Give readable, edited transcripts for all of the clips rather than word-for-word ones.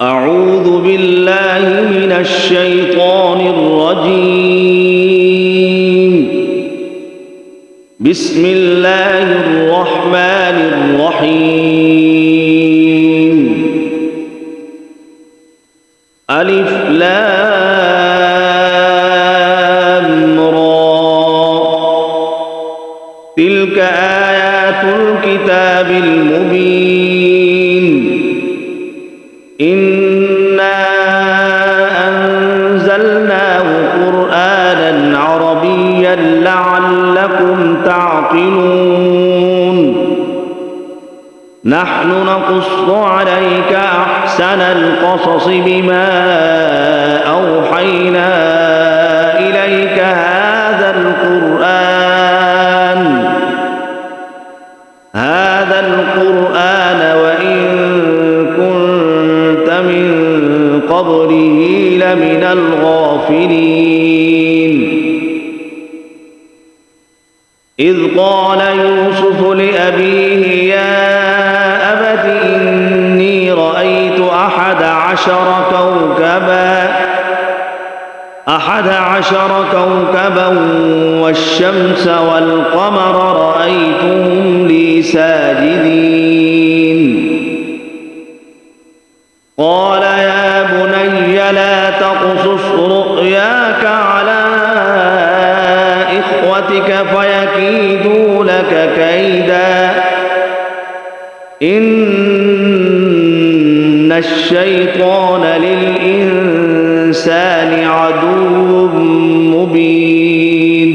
أعوذ بالله من الشيطان الرجيم. بسم الله الرحمن الرحيم. ألف لام را. تلك آيات الكتاب المبين. إنا أنزلناه قرآنا عربيا لعلكم تعقلون. نحن نقص عليك أحسن القصص بما أوحينا إليك هذا القرآن وإن كنت من قبله لمن الغافلين. إذ قال يوسف لأبيه يا أبت إني رأيت أحد عشر كوكبا والشمس والقمر رأيتهم لي ساجدين. قال يا بني لا تقصص رؤياك على إخوتك فيكيدوا لك كيدا إن الشيطان للإنسان عدو مبين.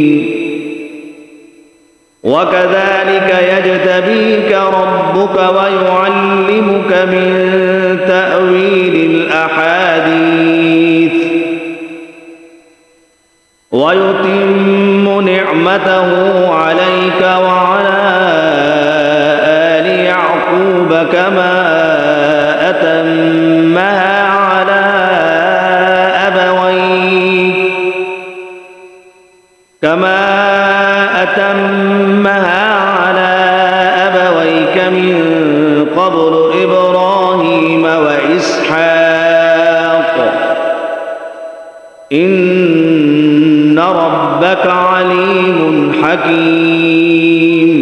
وكذلك يجتبيك ربك ويعلمك من تأويل الأحاديث ويتم نعمته عليك وعلى آل يعقوب كما أتمها على أبويك من قبل إبراهيم وإسحاق إن ربك عليم حكيم.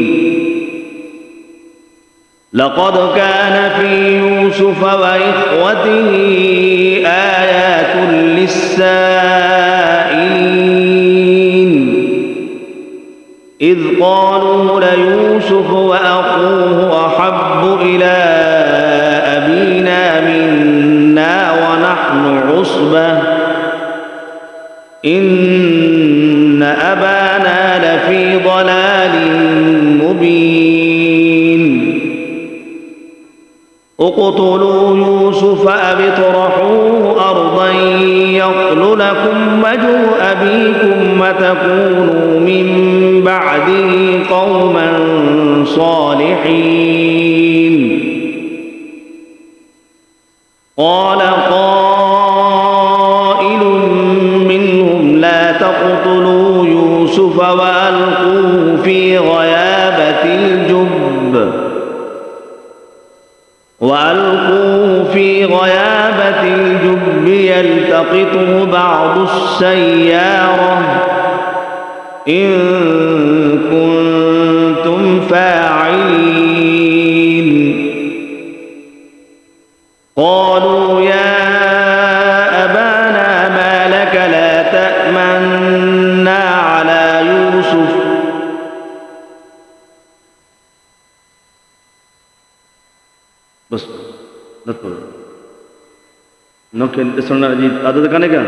لقد كان في يوسف وإخوته آيات للسائلين إذ قالوا ليوسف وأخوه أحب إلى أبينا منا ونحن عصبة إن أبانا لفي ضلال مبين. اقتلوا يوسف أو اطرحوه أرضا يخل لكم وجه أبيكم وتكونوا من بعده قوما صالحين. قال قائل منهم لا تقتلوا يوسف وألقوه في غيابة الجب يلتقطه بعض السيارة إن كنتم فاعلين. قالوا يا أبانا ما لك لا تأمنا على يوسف बस नक सुनना जी आदत करने का